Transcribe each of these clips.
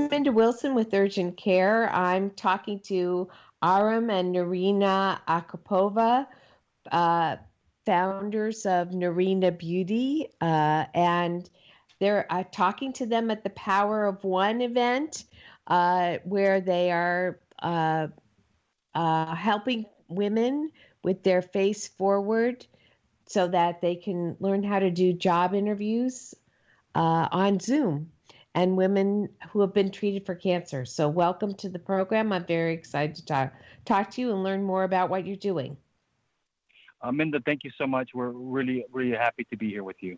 Minda Wilson with UrgentCare. I'm talking to Aram and Narina Akopova, uh, founders of Narina Beauty, and they're talking to them at the Power of One event, where they are helping women with their face forward so that they can learn how to do job interviews on Zoom, and women who have been treated for cancer. So welcome to the program. I'm very excited to talk to you and learn more about what you're doing. Minda, thank you so much. We're really happy to be here with you.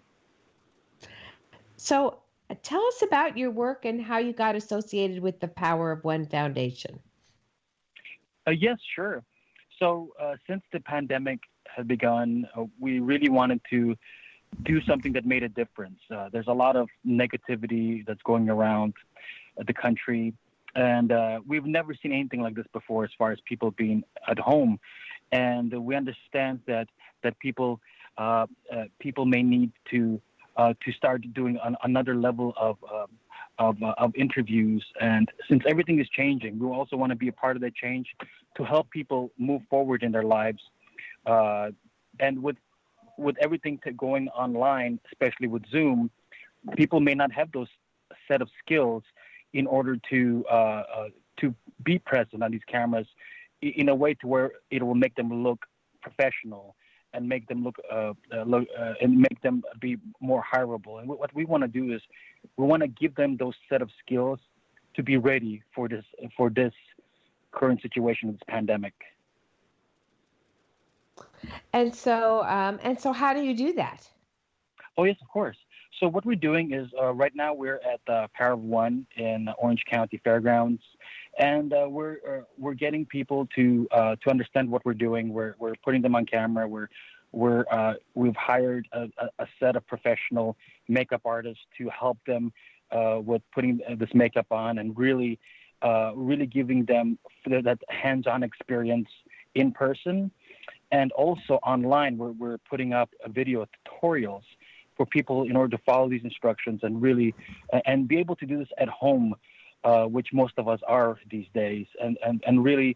So tell us about your work and how you got associated with the Power of One Foundation. Yes, sure. So since the pandemic had begun, we really wanted to do something that made a difference. There's a lot of negativity that's going around the country, and we've never seen anything like this before as far as people being at home. And we understand that people may need to start doing another level of interviews. And since everything is changing, we also want to be a part of that change to help people move forward in their lives. And with everything going online, especially with Zoom, people may not have those set of skills in order to be present on these cameras in a way to where it will make them look professional and make them look and make them be more hireable. And what we want to do is we want to give them those set of skills to be ready for this current situation of this pandemic. And so how do you do that? Oh, yes, of course. So what we're doing is right now we're at the Power of One in Orange County Fairgrounds, and we're getting people to understand what we're doing. We're putting them on camera. We've hired a set of professional makeup artists to help them with putting this makeup on and really giving them that hands-on experience in person. And also online, we're putting up video tutorials for people in order to follow these instructions and really and be able to do this at home, which most of us are these days, and really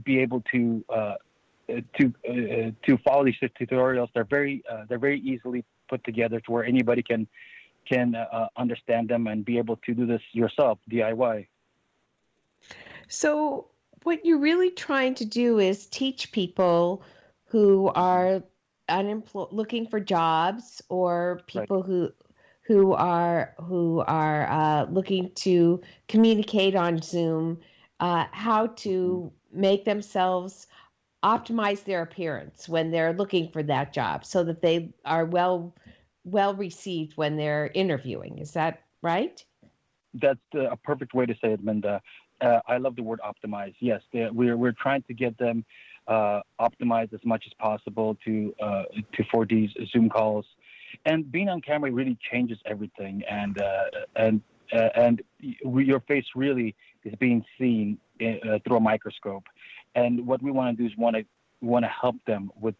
be able to follow these tutorials. They're very easily put together to where anybody can understand them and be able to do this yourself, DIY. So what you're really trying to do is teach people who are looking for jobs, or people Right. who are looking to communicate on Zoom, how to make themselves optimize their appearance when they're looking for that job, so that they are well received when they're interviewing. Is that right? That's a perfect way to say it, Minda. I love the word optimize. Yes, we're trying to get them optimized as much as possible for these Zoom calls, and being on camera really changes everything. And your face really is being seen through a microscope. And what we want to do is want to help them with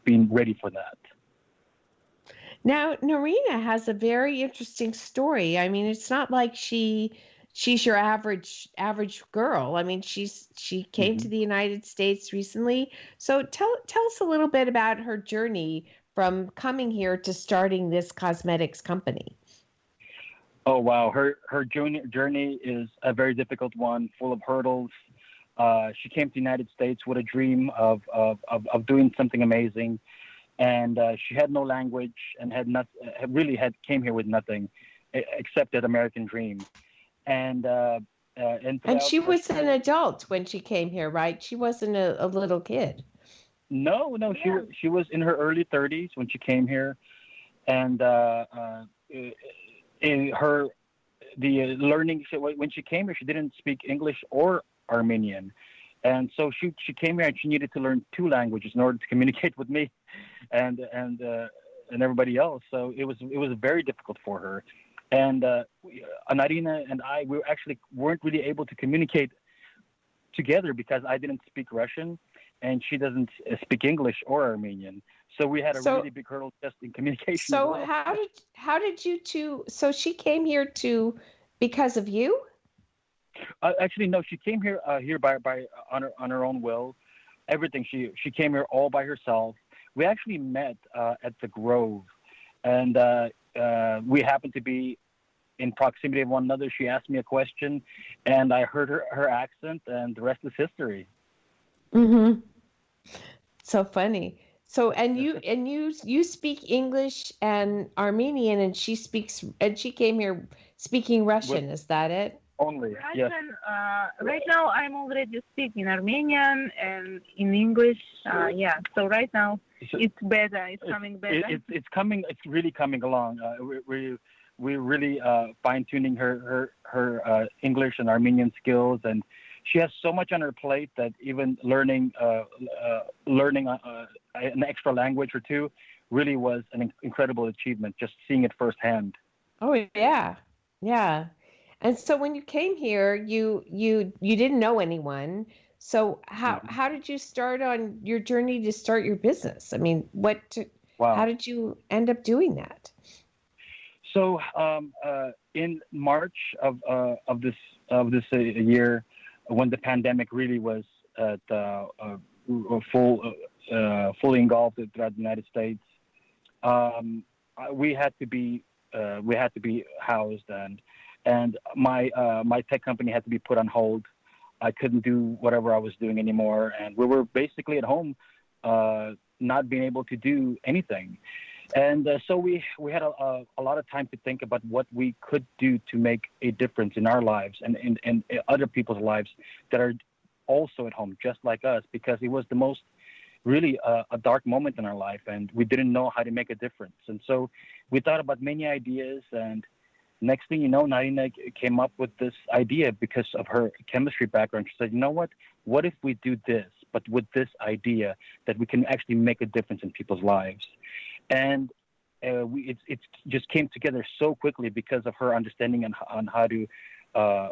being ready for that. Now, Narina has a very interesting story. I mean, it's not like she's your average girl. I mean, she came to Hmm. the United States recently. So tell us a little bit about her journey from coming here to starting this cosmetics company. Oh wow, her journey is a very difficult one, full of hurdles. She came to the United States with a dream of doing something amazing, and she had no language and came here with nothing except that American dream. And And throughout she her was an time, adult when she came here, right? She wasn't a little kid. no, she was in her early 30s when she came here, and in her the learning when she came here, she didn't speak English or Armenian, and so she came here and she needed to learn two languages in order to communicate with me, and everybody else. So it was very difficult for her, and Narina and I weren't really able to communicate together because I didn't speak Russian and she doesn't speak English or Armenian. So we had a So really big hurdle just in communication as so well. how did you two? So she came here to Because of you? Actually, no. She came here by on her own will. Everything. She came here all by herself. We actually met at the Grove, and we happened to be in proximity of one another. She asked me a question, and I heard her accent, and the rest is history. Mm-hmm. So funny. So and you speak English and Armenian, and she came here speaking With Russian. Is that it? only yes. Right now, I'm already speaking Armenian and in English. Yeah, so right now So it's better. It's coming better. it's coming. It's really coming along. We're really fine tuning her English and Armenian skills, and she has so much on her plate that even learning an extra language or two really was an incredible achievement. Just seeing it firsthand. Oh yeah, yeah. And so when you came here, you didn't know anyone. So Mhm. how did you start on your journey to start your business? I mean, how Wow. did you end up doing that? So in March of this year, when the pandemic really was at fully engulfed throughout the United States, we had to be housed, and my tech company had to be put on hold. I couldn't do whatever I was doing anymore, and we were basically at home, not being able to do anything. And so we had a lot of time to think about what we could do to make a difference in our lives and in other people's lives that are also at home, just like us, because it was the most really a dark moment in our life, and we didn't know how to make a difference. And so we thought about many ideas, and next thing you know, Narina came up with this idea because of her chemistry background. She said, you know what? What if we do this, but with this idea that we can actually make a difference in people's lives? And it just came together so quickly because of her understanding on how to uh,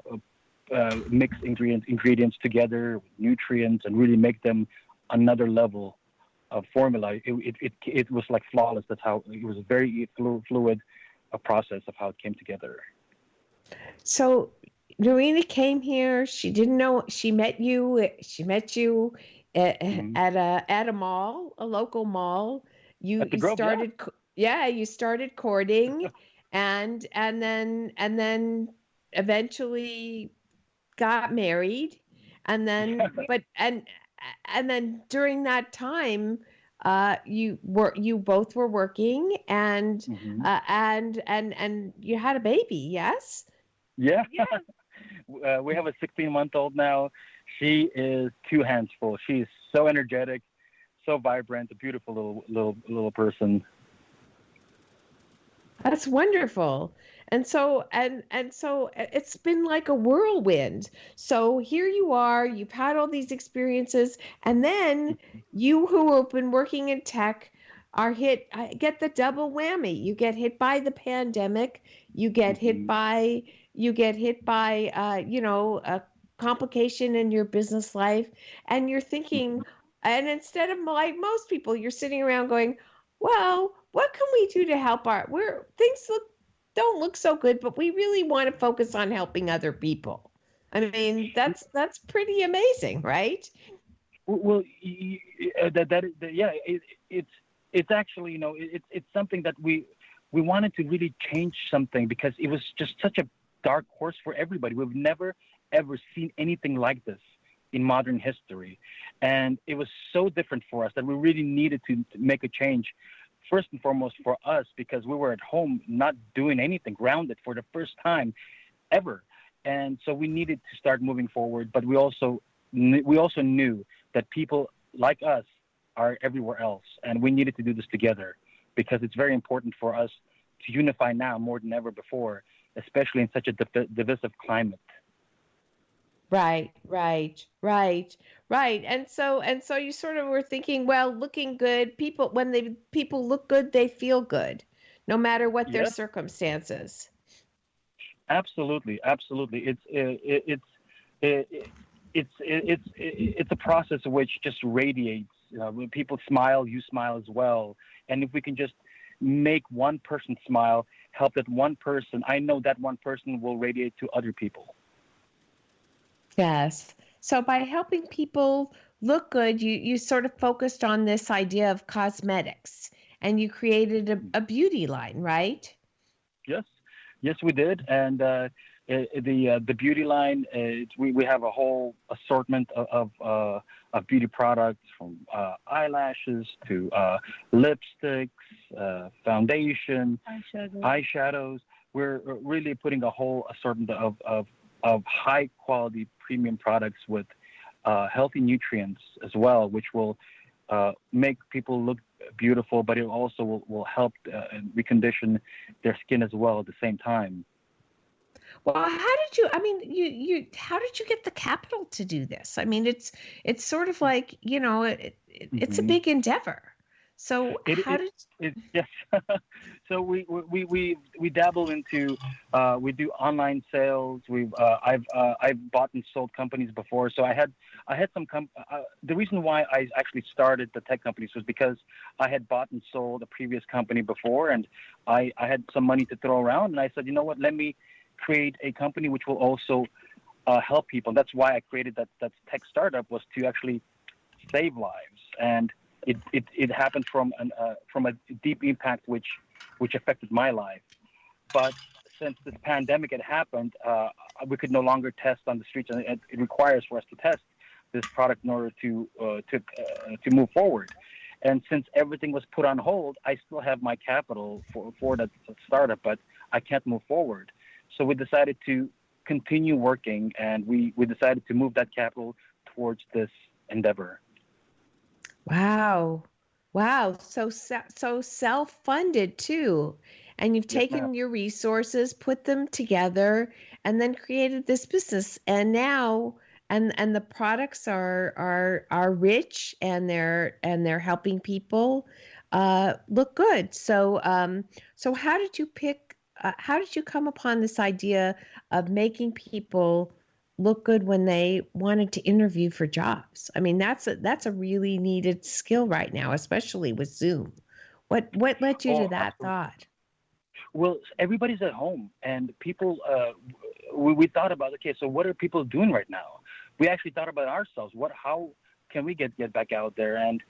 mix ingredients together, with nutrients, and really make them another level of formula. It was like flawless. That's how it was a very fluid a process of how it came together. So Norina came here. She didn't know. She met you. She met you Hmm. at a mall, a local mall. You At the you Grove, yeah. started, yeah, you started courting, and then eventually got married, and then Yeah. but and then during that time, you both were working, Hmm. and you had a baby, yes? Yeah. Yeah, We have a 16-month-old now. She is two hands full. She's so energetic, so vibrant, a beautiful little person. That's wonderful. And so it's been like a whirlwind. So here you are, you've had all these experiences, and then you who have been working in tech are get the double whammy. You get hit by the pandemic, you get hit Hmm. by a complication in your business life, and you're thinking, and instead of like most people, you're sitting around going, well, what can we do to help our where things don't look so good, but we really want to focus on helping other people. I mean, that's pretty amazing, right? Well, yeah, it's actually, it's something that we wanted to really change something because it was just such a dark horse for everybody. We've never ever seen anything like this in modern history, and it was so different for us that we really needed to make a change. First and foremost for us because we were at home not doing anything, grounded for the first time ever, and so we needed to start moving forward. But we also knew that people like us are everywhere else, and we needed to do this together because it's very important for us to unify now more than ever before, especially in such a divisive climate. Right, right, right, right. And so you sort of were thinking, well, looking good, people look good, they feel good, no matter what their Yes, circumstances. absolutely, absolutely. It's a process which just radiates. When people smile, you smile as well. And if we can just make one person smile, help that one person, I know that one person will radiate to other people. Yes. So by helping people look good, you sort of focused on this idea of cosmetics and you created a beauty line, right? Yes, yes, we did, and the beauty line. We have a whole assortment of beauty products, from eyelashes to lipsticks, foundation, eyeshadows. We're really putting a whole assortment of high quality premium products with healthy nutrients as well, which will make people look beautiful, but it also will help recondition their skin as well at the same time. Well, how did you, I mean, how did you get the capital to do this? I mean, it's sort of like, it's a Hmm. big endeavor. So It, how it, did, it yes. So we dabble into we do online sales. I've bought and sold companies before. So I had some the reason why I actually started the tech companies was because I had bought and sold a previous company before, and I had some money to throw around, and I said, you know what, let me create a company which will also help people. And that's why I created that tech startup, was to actually save lives. And it happened from a deep impact which affected my life. But since this pandemic had happened, we could no longer test on the streets, and it requires for us to test this product in order to move forward. And since everything was put on hold, I still have my capital for that startup, but I can't move forward. So we decided to continue working, and we decided to move that capital towards this endeavor. wow, wow. So self-funded too. And you've Yes, ma'am. taken your resources, put them together, and then created this business. And now, and the products are rich and they're helping people look good. So how did you come upon this idea of making people look good when they wanted to interview for jobs? I mean, that's a really needed skill right now, especially with Zoom. What led you to Oh, that absolutely. thought? Well, everybody's at home, and people. We thought about, okay, so what are people doing right now? We actually thought about ourselves. How can we get back out there? And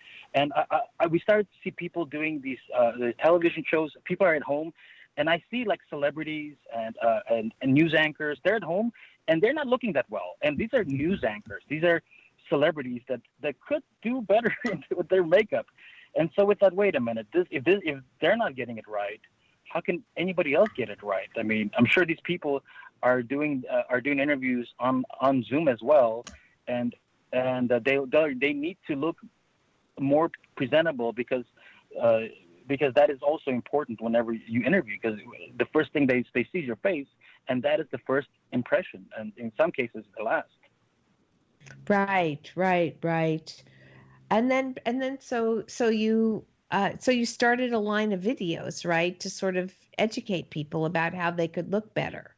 we started to see people doing the television shows. People are at home, and I see like celebrities and news anchors. They're at home, and they're not looking that well. And these are news anchors. These are celebrities that could do better with their makeup. And so we thought, wait a minute, if they're not getting it right, how can anybody else get it right? I mean, I'm sure these people are doing interviews on Zoom as well, and they need to look more presentable, because that is also important whenever you interview, because the first thing they see is your face, and that is the first impression, and in some cases the last. Right, right, right. And then so you started a line of videos, right, to sort of educate people about how they could look better.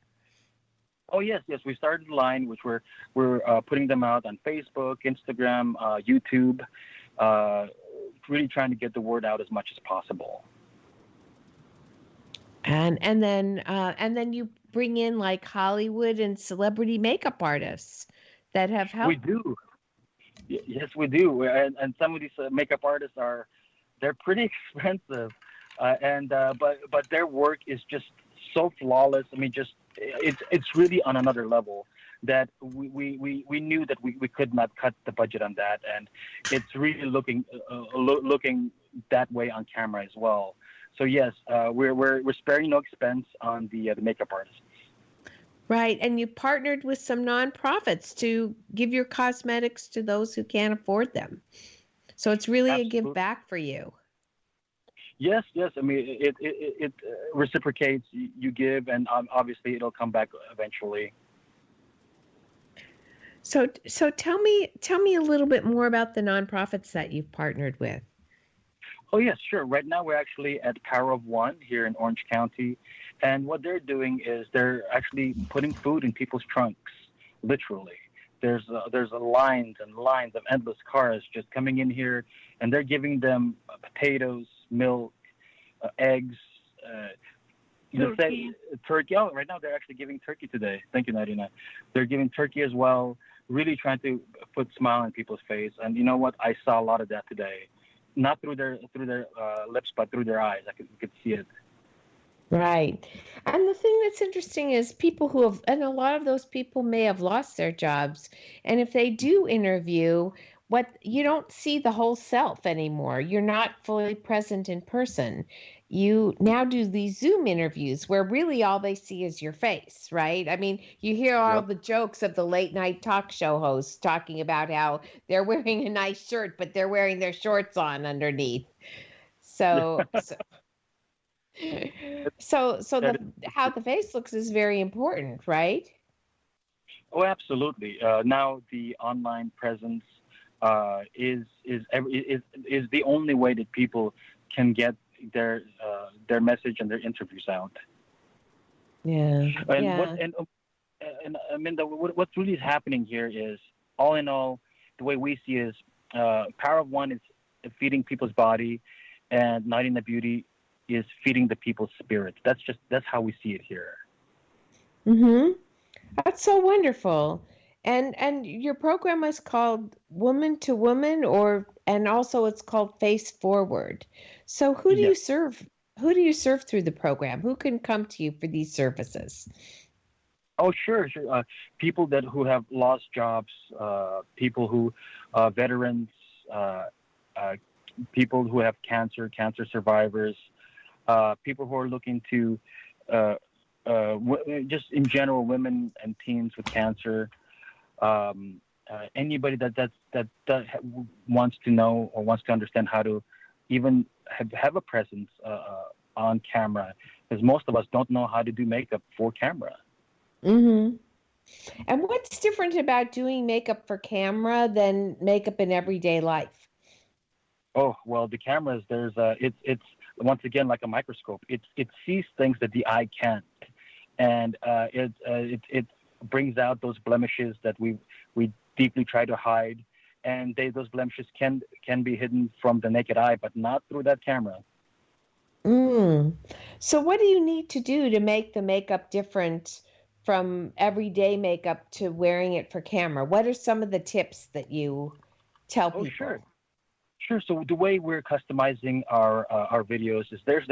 Oh yes, yes. We started a line which we're putting them out on Facebook, Instagram, YouTube, uh, really trying to get the word out as much as possible. And then you bring in like Hollywood and celebrity makeup artists that have We helped. do. Yes, we do. And some of these makeup artists they're pretty expensive, but their work is just so flawless. I mean, just it's really on another level that we knew that we could not cut the budget on that, and it's really looking that way on camera as well. So yes, we're sparing no expense on the makeup artists. Right, and you partnered with some nonprofits to give your cosmetics to those who can't afford them. So it's really a give Absolutely. back for you. Yes, yes. I mean, it reciprocates. You give, and obviously it'll come back eventually. So tell me a little bit more about the nonprofits that you've partnered with. Oh yes, sure. Right now we're actually at Power of One here in Orange County, and what they're doing is they're actually putting food in people's trunks, literally. There's lines and lines of endless cars just coming in here, and they're giving them potatoes, milk, eggs, Turkey. Turkey. Oh, right now they're actually giving turkey today. Thank you, Narina. They're giving turkey as well. Really trying to put smile on people's face. And you know what? I saw a lot of that today. Not through their lips, but through their eyes. You could see it. Right. And the thing that's interesting is people who have, and a lot of those people may have lost their jobs. And if they do interview, what you don't see the whole self anymore. You're not fully present in person. You now do these Zoom interviews where really all they see is your face, right? I mean, you hear all Yep. the jokes of the late night talk show hosts talking about how they're wearing a nice shirt, but they're wearing their shorts on underneath. So, so so That the is, how the face looks is very important, right? oh, absolutely. Now the online presence is the only way that people can get their message and their interviews out. Yeah. And Yeah. I mean, what's really happening here is, all in all, the way we see is, Power of One is feeding people's body, and Night in the Beauty is feeding the people's spirit. That's how we see it here. Mm-hmm. That's so wonderful. And your program is called Woman to Woman, or and also it's called Face Forward. So who do you Yes. serve? Who do you serve through the program? Who can come to you for these services? Oh, sure, sure. People who have lost jobs, people who, veterans, uh, uh, people who have cancer survivors, people who are looking to, uh, just in general, women and teens with cancer. Anybody that wants to know or wants to understand how to even have a presence on camera, because most of us don't know how to do makeup for camera. Mm-hmm. And what's different about doing makeup for camera than makeup in everyday life? Oh well, the cameras. It's once again like a microscope. It sees things that the eye can't, and it brings out those blemishes that we deeply try to hide, and those blemishes can be hidden from the naked eye, but not through that camera. Mm. So what do you need to do to make the makeup different from everyday makeup to wearing it for camera? What are some of the tips that you tell Oh sure. people? Sure. So the way we're customizing our videos is there's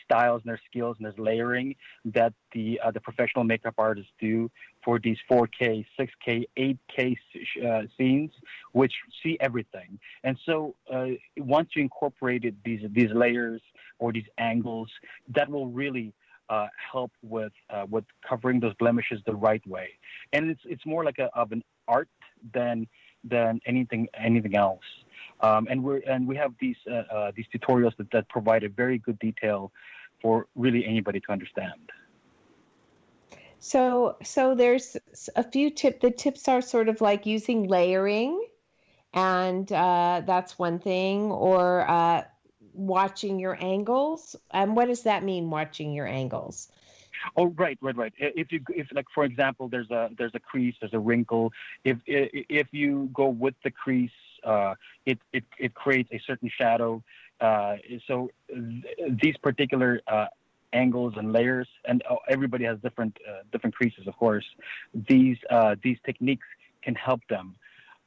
styles and there's skills and there's layering that the professional makeup artists do for these 4K, 6K, 8K scenes, which see everything. And so once you incorporated these layers or these angles, that will really help with covering those blemishes the right way. And it's more like of an art than anything else. And we have these tutorials that provide a very good detail for really anybody to understand. So there's a few tip. The tips are sort of like using layering, and that's one thing, or watching your angles. And what does that mean, watching your angles? Oh, right. If like for example, there's a crease, there's a wrinkle. If you go with the crease, it creates a certain shadow. So these particular angles and layers, and everybody has different creases, of course. These techniques can help them,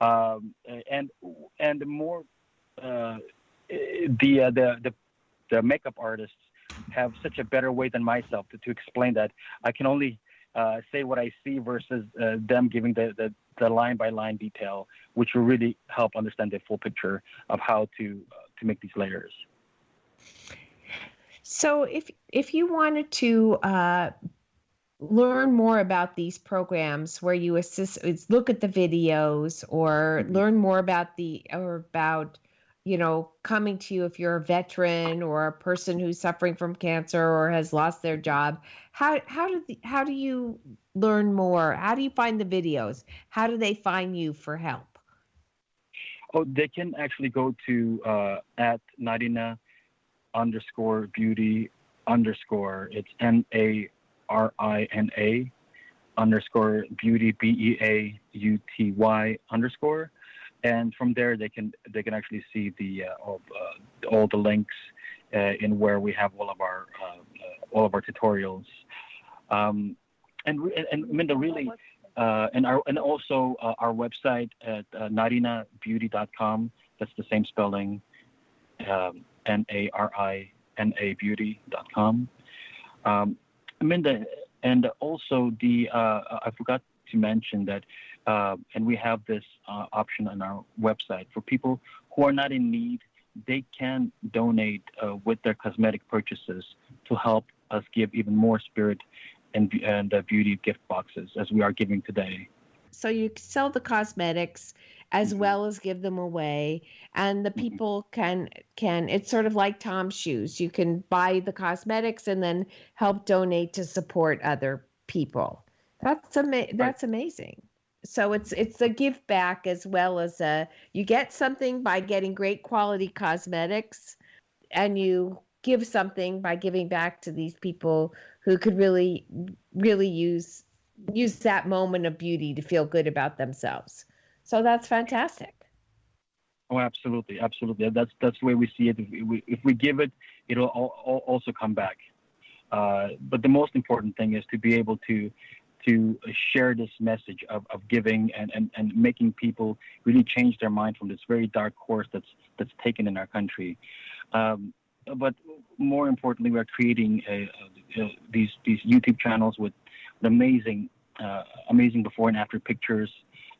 and the more the makeup artists have such a better way than myself to explain that. I can only say what I see versus them giving the line by line detail, which will really help understand the full picture of how to make these layers. So if you wanted to learn more about these programs where you assist, look at the videos, or Mhm. learn more about coming to you if you're a veteran or a person who's suffering from cancer or has lost their job. How do you learn more? How do you find the videos? How do they find you for help? Oh, they can actually go to at Narina underscore beauty underscore. It's Narina underscore beauty BEAUTY underscore, and from there they can actually see all the links in where we have all of all of our tutorials. And Minda, really, and also our website at narinabeauty.com. That's the same spelling, Narina beauty.com. Minda, and also I forgot to mention that, and we have this option on our website for people who are not in need. They can donate with their cosmetic purchases to help us give even more spirit and beauty gift boxes as we are giving today. So you sell the cosmetics as well as give them away, and the people can it's sort of like Tom's shoes. You can buy the cosmetics and then help donate to support other people. That's amazing. So it's a give back as well as you get something by getting great quality cosmetics, and you give something by giving back to these people who could really use that moment of beauty to feel good about themselves. So that's fantastic. Oh, absolutely. That's the way we see it. If we give it, it'll also come back. But the most important thing is to be able to share this message of giving and making people really change their mind from this very dark course that's taken in our country. But more importantly, we're creating these YouTube channels with amazing before and after pictures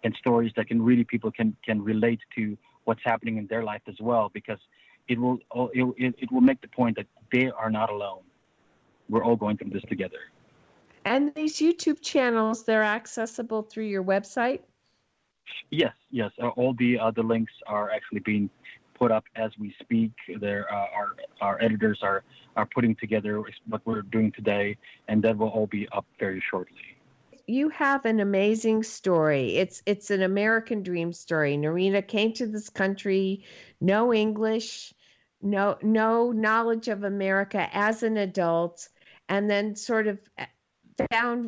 and stories that people can relate to what's happening in their life as well, because it will make the point that they are not alone. We're all going through this together. And these YouTube channels, they're accessible through your website? Yes. All the links are actually being put up as we speak. There, our editors are putting together what we're doing today, and that will all be up very shortly. You have an amazing story. It's an American dream story. Narina came to this country, no English, no knowledge of America as an adult, and then sort of found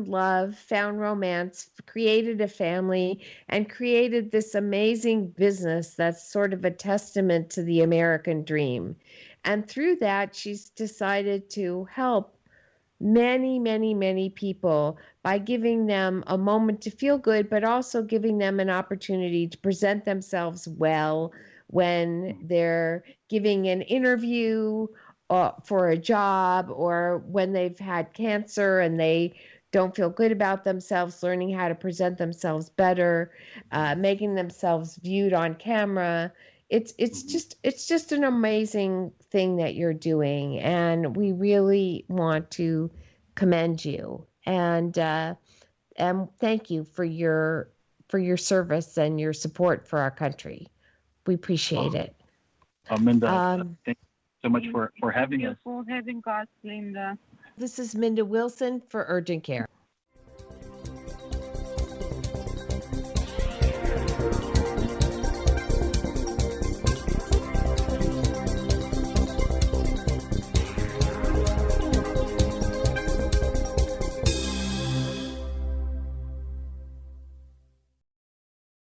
love, found romance, created a family, and created this amazing business that's sort of a testament to the American dream. And through that, she's decided to help many, many, many people by giving them a moment to feel good, but also giving them an opportunity to present themselves well when they're giving an interview for a job, or when they've had cancer and they don't feel good about themselves, learning how to present themselves better, making themselves viewed on camera. It's just an amazing thing that you're doing, and we really want to commend you and thank you for your service and your support for our country. We appreciate it. Minda, thank you so much for having us. Thank you for having us, Linda. This is Minda Wilson for UrgentCare.